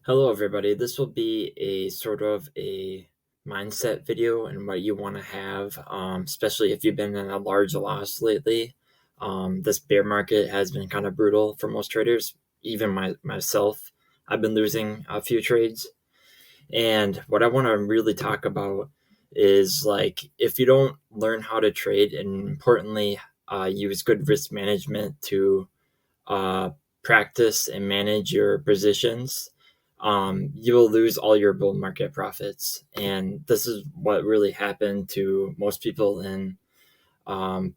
Hello, everybody. This will be a sort of a mindset video and what you want to have, especially if you've been in a large loss lately. This bear market has been kind of brutal for most traders, even myself. I've been losing a few trades. And what I want to really talk about is like if you don't learn how to trade and importantly, use good risk management to uh, practice and manage your positions, you will lose all your bull market profits. And this is what really happened to most people in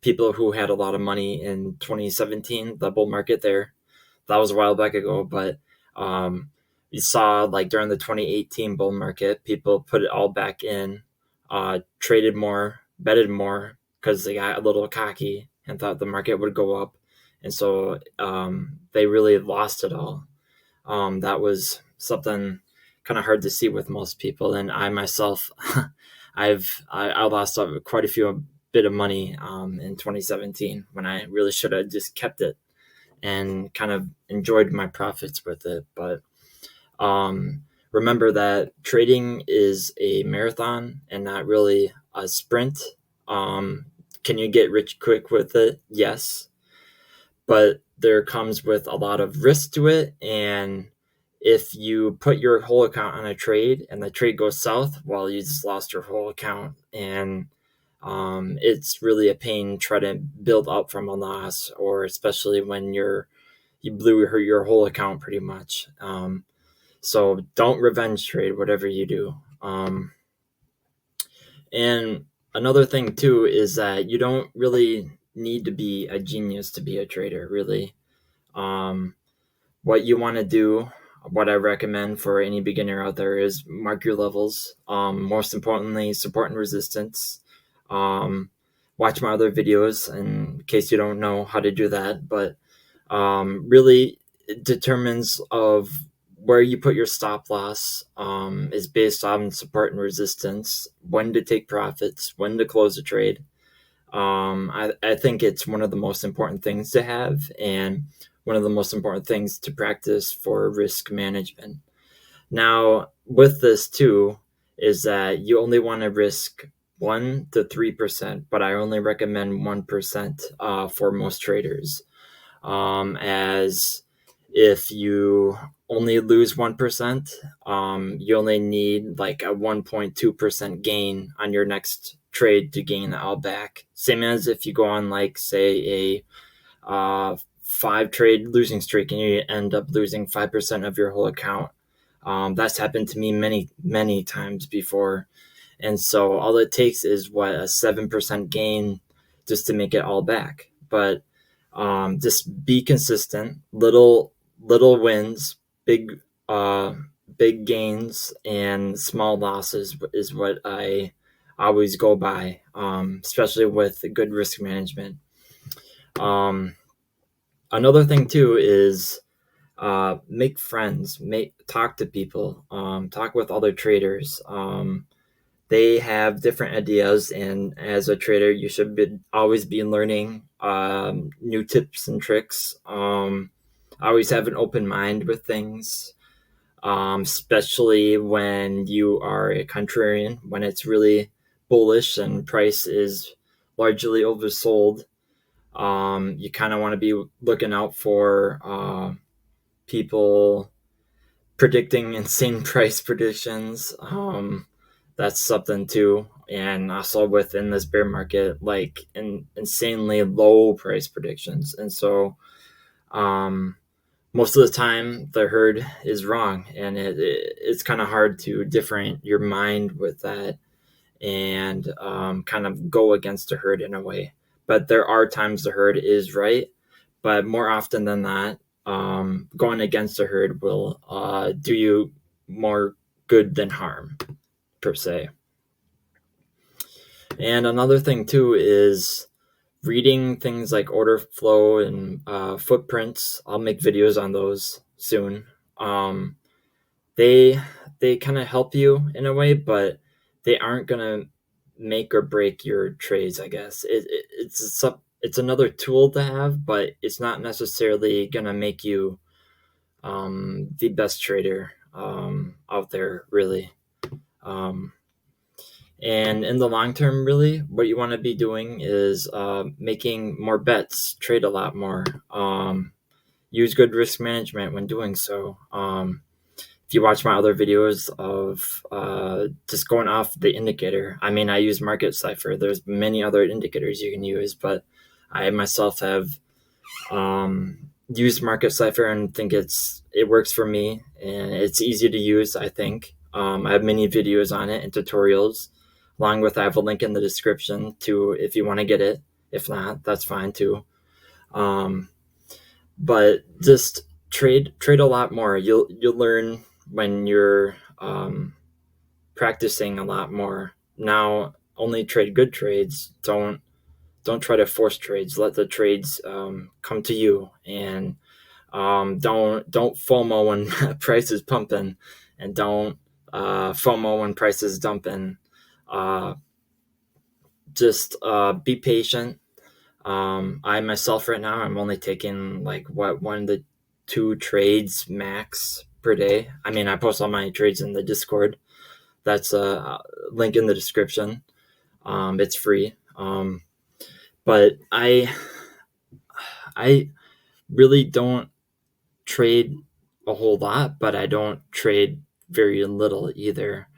people who had a lot of money in 2017, the bull market there. That was a while back ago, but you saw like during the 2018 bull market, people put it all back in, traded more, betted more because they got a little cocky and thought the market would go up. And so they really lost it all. That was something kind of hard to see with most people. And I myself, I lost quite a few bit of money in 2017 when I really should have just kept it and kind of enjoyed my profits with it. But remember that trading is a marathon and not really a sprint. Um, can you get rich quick with it? Yes, but there comes with a lot of risk to it. And if you put your whole account on a trade and the trade goes south, well, you just lost your whole account. And it's really a pain to try to build up from a loss, or especially when you blew your whole account pretty much. So don't revenge trade, whatever you do. And another thing too is that you don't really need to be a genius to be a trader, really. Um, what you want to do, what I recommend for any beginner out there is mark your levels. Most importantly, support and resistance. Um, watch my other videos in case you don't know how to do that. But really, it determines of where you put your stop loss is based on support and resistance, when to take profits, when to close a trade. I think it's one of the most important things to have and one of the most important things to practice for risk management. Now, with this too, is that you only want to risk 1 to 3%, but I only recommend 1% for most traders. As if you only lose 1%, you only need like a 1.2% gain on your next trade to gain it all back. Same as if you go on, like, say, a 5 trade losing streak and you end up losing 5% of your whole account. That's happened to me many, many times before. And so all it takes is what, a 7% gain just to make it all back. But just be consistent. Little wins, big big gains, and small losses is what I always go by. Especially with good risk management. Um, Another thing too is make friends, talk to people, talk with other traders. They have different ideas, and as a trader you should always be learning new tips and tricks. Always have an open mind with things, especially when you are a contrarian, when it's really bullish and price is largely oversold. You kind of want to be looking out for people predicting insane price predictions. That's something too. And also within this bear market, like insanely low price predictions. And so most of the time, the herd is wrong. And it's kind of hard to differentiate your mind with that and kind of go against the herd in a way. But there are times the herd is right. But more often than not, going against the herd will do you more good than harm, per se. And another thing too is reading things like order flow and footprints. I'll make videos on those soon. Um, they they kind of help you in a way, but they aren't gonna make or break your trades. I guess it's another tool to have, but it's not necessarily gonna make you the best trader. out there, really. Um, and in the long term, really, what you want to be doing is making more bets, trade a lot more, use good risk management when doing so. If you watch my other videos of just going off the indicator, I mean, I use Market Cipher. There's many other indicators you can use, but I myself have used Market Cipher and think it works for me, and it's easy to use. I think I have many videos on it and tutorials, along with I have a link in the description to if you want to get it. If not, that's fine too. Um, but just trade a lot more. You'll learn when you're practicing a lot more. Now, only trade good trades. Don't try to force trades. Let the trades come to you, and don't FOMO when price is pumping, and don't FOMO when price is dumping. Uh, just be patient. I myself right now, I'm only taking like what 1 to 2 trades max per day. I mean, I post all my trades in the Discord. That's a link in the description. It's free. But I really don't trade a whole lot, but I don't trade very little either.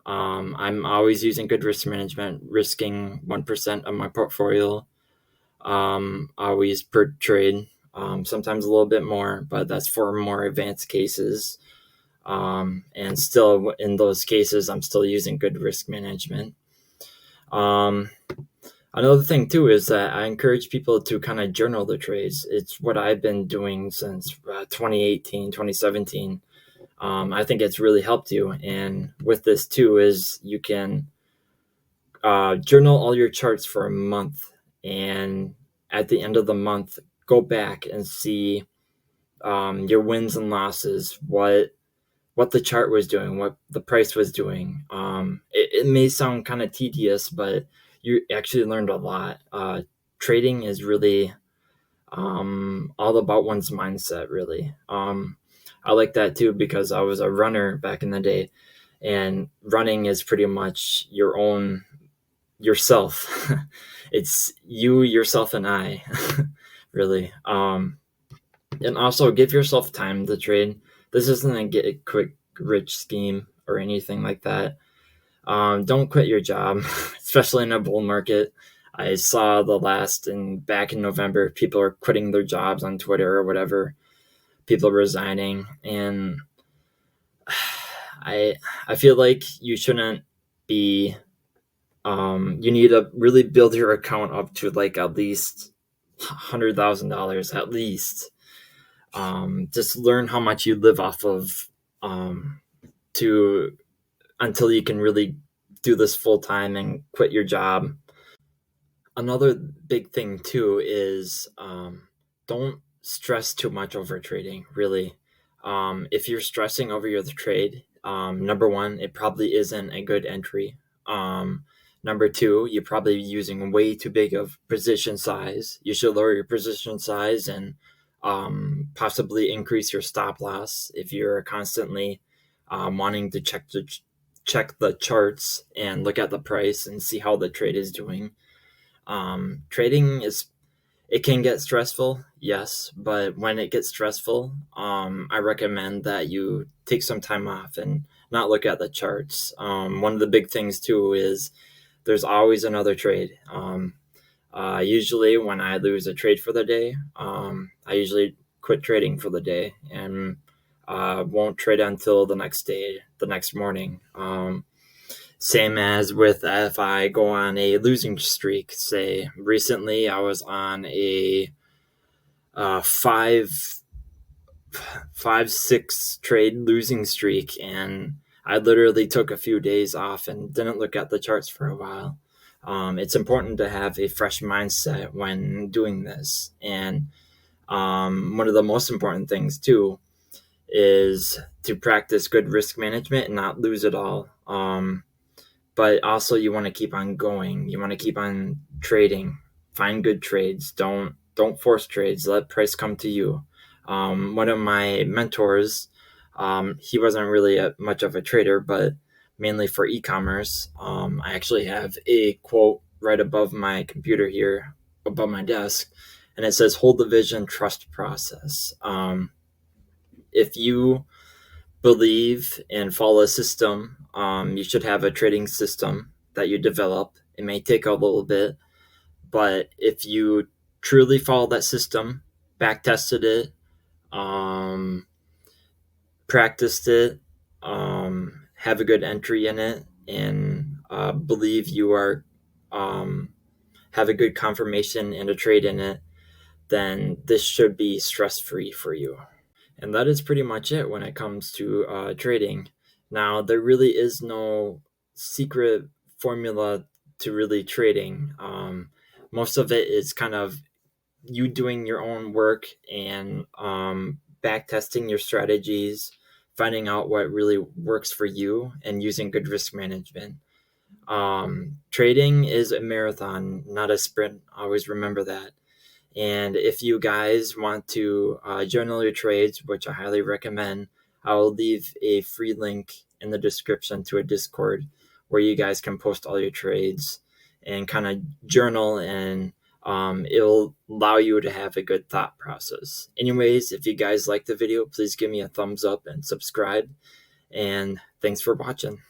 I'm always using good risk management, risking 1% of my portfolio, always per trade. Sometimes a little bit more, but that's for more advanced cases. And still, in those cases, I'm still using good risk management. Another thing too is that I encourage people to kind of journal their trades. It's what I've been doing since 2018, 2017. I think it's really helped you. And with this too is you can journal all your charts for a month, and at the end of the month, go back and see your wins and losses, what the chart was doing, what the price was doing. It may sound kind of tedious, but you actually learned a lot. Trading is really all about one's mindset, really. I like that too because I was a runner back in the day, and running is pretty much your own yourself. It's you, yourself, and I, really. And also give yourself time to trade. This isn't a get a quick rich scheme or anything like that. Don't quit your job, especially in a bull market. I saw back in November, people are quitting their jobs on Twitter or whatever. People resigning, and I feel like you shouldn't be. You need to really build your account up to like at least $100,000 at least. Just learn how much you live off of to until you can really do this full time and quit your job. Another big thing too is don't stress too much over trading. Really, if you're stressing over your trade, number one, it probably isn't a good entry. Number two, you're probably using way too big of position size. You should lower your position size and possibly increase your stop loss if you're constantly wanting to check the charts and look at the price and see how the trade is doing. Trading it can get stressful, yes, but when it gets stressful, I recommend that you take some time off and not look at the charts. One of the big things too is there's always another trade. Usually when I lose a trade for the day, I usually quit trading for the day and won't trade until the next day, the next morning. Same as with if I go on a losing streak. Say recently I was on a 6 trade losing streak, and I literally took a few days off and didn't look at the charts for a while. It's important to have a fresh mindset when doing this, and one of the most important things too is to practice good risk management and not lose it all. But also you want to keep on going. You want to keep on trading. Find good trades. Don't force trades. Let price come to you. One of my mentors, He wasn't really much of a trader, but mainly for e-commerce. I actually have a quote right above my computer here, above my desk, and it says, "Hold the vision, trust process." If you believe and follow a system, you should have a trading system that you develop. It may take a little bit, but if you truly follow that system, back tested it, um, practiced it, have a good entry in it, and believe you are have a good confirmation and a trade in it, then this should be stress free for you. And that is pretty much it when it comes to trading. Now, there really is no secret formula to really trading. Most of it is kind of you doing your own work and back testing your strategies, finding out what really works for you, and using good risk management. Trading is a marathon, not a sprint. Always remember that. And if you guys want to journal your trades, which I highly recommend, I will leave a free link in the description to a Discord where you guys can post all your trades and kind of journal, and it'll allow you to have a good thought process. Anyways, if you guys like the video, please give me a thumbs up and subscribe. And thanks for watching.